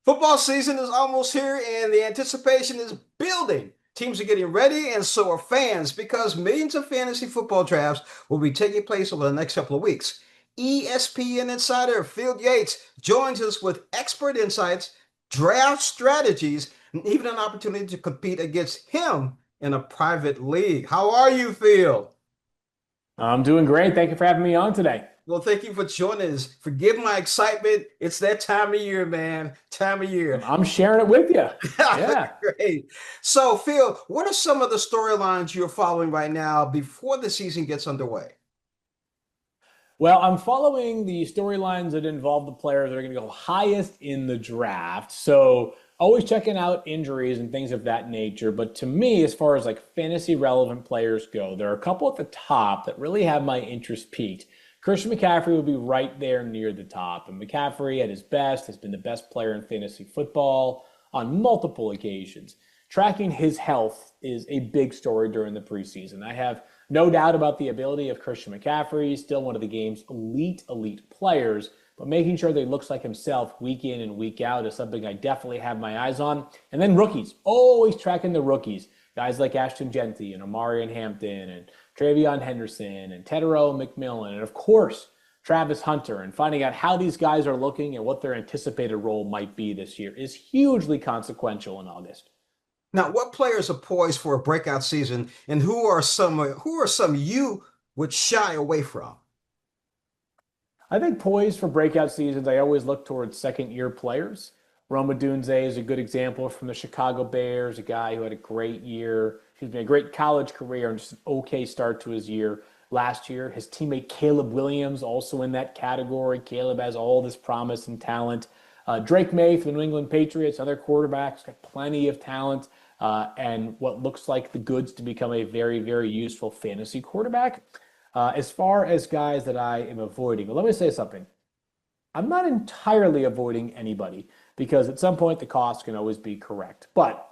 Football season is almost here and the anticipation is building. Teams are getting ready and so are fans because millions of fantasy football drafts will be taking place over the next couple of weeks. ESPN Insider Field Yates joins us with expert insights, draft strategies, and even an opportunity to compete against him in a private league. How are you, Phil? I'm doing great. Thank you for having me on today. Well, thank you for joining us. Forgive my excitement. It's that time of year, man. Time of year. I'm sharing it with you. Yeah. Great. So, Phil, what are some of the storylines you're following right now before the season gets underway? Well, I'm following the storylines that involve the players that are going to go highest in the draft. So, always checking out injuries and things of that nature. But to me, as far as like fantasy relevant players go, there are a couple at the top that really have my interest peaked. Christian McCaffrey would be right there near the top. And McCaffrey, at his best, has been the best player in fantasy football on multiple occasions. Tracking his health is a big story during the preseason. I have no doubt about the ability of Christian McCaffrey, still one of the game's elite players, but making sure that he looks like himself week in and week out is something I definitely have my eyes on. And then rookies, always tracking the rookies. Guys like Ashton Genty and Omarion Hampton and Travion Henderson and Tedero McMillan, and of course, Travis Hunter, and finding out how these guys are looking and what their anticipated role might be this year is hugely consequential in August. Now, what players are poised for a breakout season, and who are some you would shy away from? I think poised for breakout seasons, I always look towards second year players. Roma Dunze is a good example from the Chicago Bears, a guy who had a great year, excuse me, a great college career and just an okay start to his year last year. His teammate Caleb Williams, also in that category. Caleb has all this promise and talent. Drake May for the New England Patriots, other quarterbacks, got plenty of talent and what looks like the goods to become a very useful fantasy quarterback. As far as guys that I am avoiding, well, let me say something. I'm not entirely avoiding anybody because at some point the cost can always be correct. But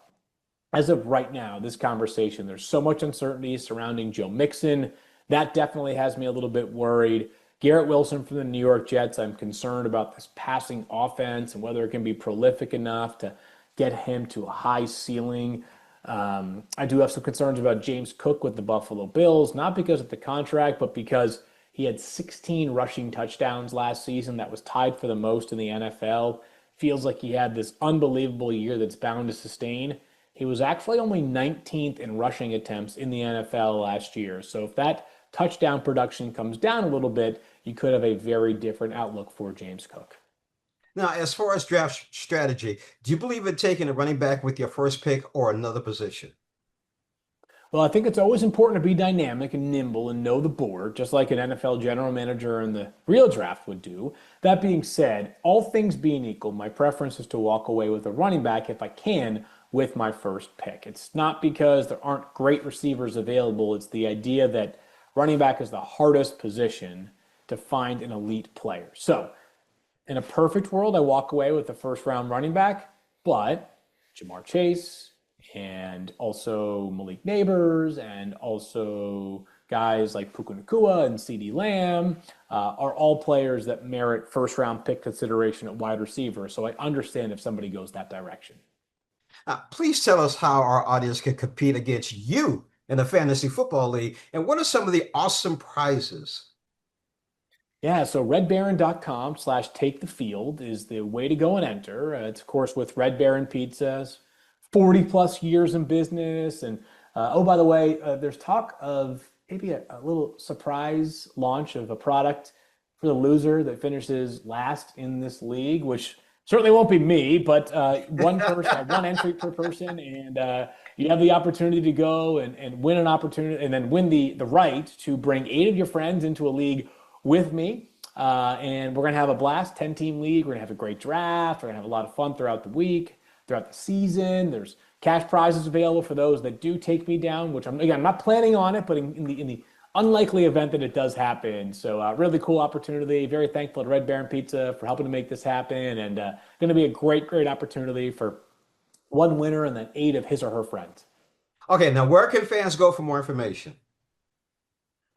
as of right now, this conversation, there's so much uncertainty surrounding Joe Mixon. That definitely has me a little bit worried. Garrett Wilson from the New York Jets, I'm concerned about this passing offense and whether it can be prolific enough to get him to a high ceiling. I do have some concerns about James Cook with the Buffalo Bills, not because of the contract, but because he had 16 rushing touchdowns last season. That was tied for the most in the NFL. Feels like he had this unbelievable year that's bound to sustain. He was actually only 19th in rushing attempts in the NFL last year. So if that touchdown production comes down a little bit, you could have a very different outlook for James Cook. Now, as far as draft strategy, do you believe in taking a running back with your first pick or another position? Well, I think it's always important to be dynamic and nimble and know the board, just like an NFL general manager in the real draft would do. That being said, all things being equal, my preference is to walk away with a running back if I can with my first pick. It's not because there aren't great receivers available, it's the idea that running back is the hardest position to find an elite player. So, in a perfect world, I walk away with the first round running back, but Jamar Chase and also Malik Neighbors and also guys like Puka Nacua and CeeDee Lamb are all players that merit first round pick consideration at wide receiver. So I understand if somebody goes that direction. Please tell us how our audience can compete against you in a fantasy football league, and what are some of the awesome prizes? Yeah, so redbaron.com/take the field is the way to go and enter. It's, of course, with Red Baron Pizzas, 40 plus years in business. And oh, by the way, there's talk of maybe a little surprise launch of a product for the loser that finishes last in this league, which certainly won't be me, but one person, one entry per person. And you have the opportunity to go and win an opportunity and then win the right to bring 8 of your friends into a league with me. And we're going to have a blast, 10-team league. We're going to have a great draft. We're going to have a lot of fun throughout the week, throughout the season. There's cash prizes available for those that do take me down, which I'm not planning on it, but in the unlikely event that it does happen. So really cool opportunity. Very thankful to Red Baron Pizza for helping to make this happen. And going to be a great opportunity for one winner and then 8 of his or her friends. Okay, now where can fans go for more information?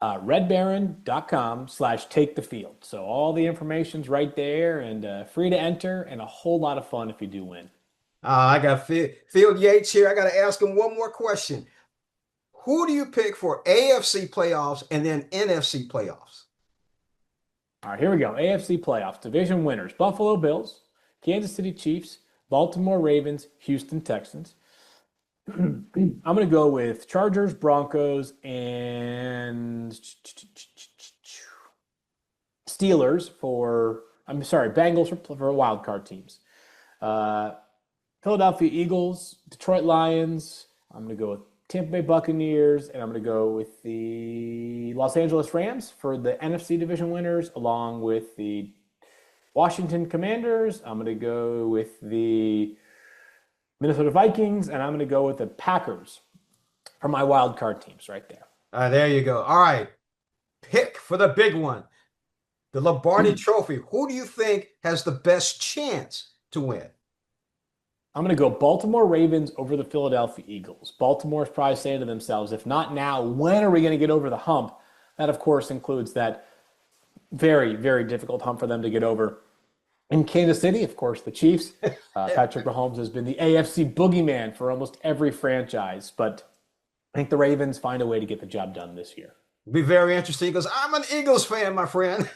redbaron.com/takethefield. So all the information's right there and free to enter and a whole lot of fun if you do win. I got Field Yates here. I got to ask him one more question. Who do you pick for AFC playoffs and then NFC playoffs? All right, here we go. AFC playoffs, division winners: Buffalo Bills, Kansas City Chiefs, Baltimore Ravens, Houston Texans. I'm going to go with Chargers, Broncos, and Steelers Bengals for wild card teams. Philadelphia Eagles, Detroit Lions. I'm going to go with Tampa Bay Buccaneers, and I'm going to go with the Los Angeles Rams for the NFC division winners, along with the Washington Commanders. I'm going to go with the Minnesota Vikings, and I'm going to go with the Packers for my wild card teams right there. There you go. All right. Pick for the big one. The Lombardi Trophy. Who do you think has the best chance to win? I'm going to go Baltimore Ravens over the Philadelphia Eagles. Baltimore's probably saying to themselves, if not now, when are we going to get over the hump? That, of course, includes that very, very difficult hump for them to get over. In Kansas City, of course, the Chiefs. Patrick Mahomes has been the AFC boogeyman for almost every franchise, but I think the Ravens find a way to get the job done this year. Be very interesting because I'm an Eagles fan, my friend.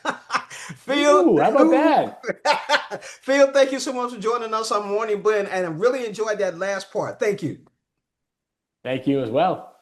Phil, how about that? Phil, thank you so much for joining us on Morning Blend, and I really enjoyed that last part. Thank you. Thank you as well.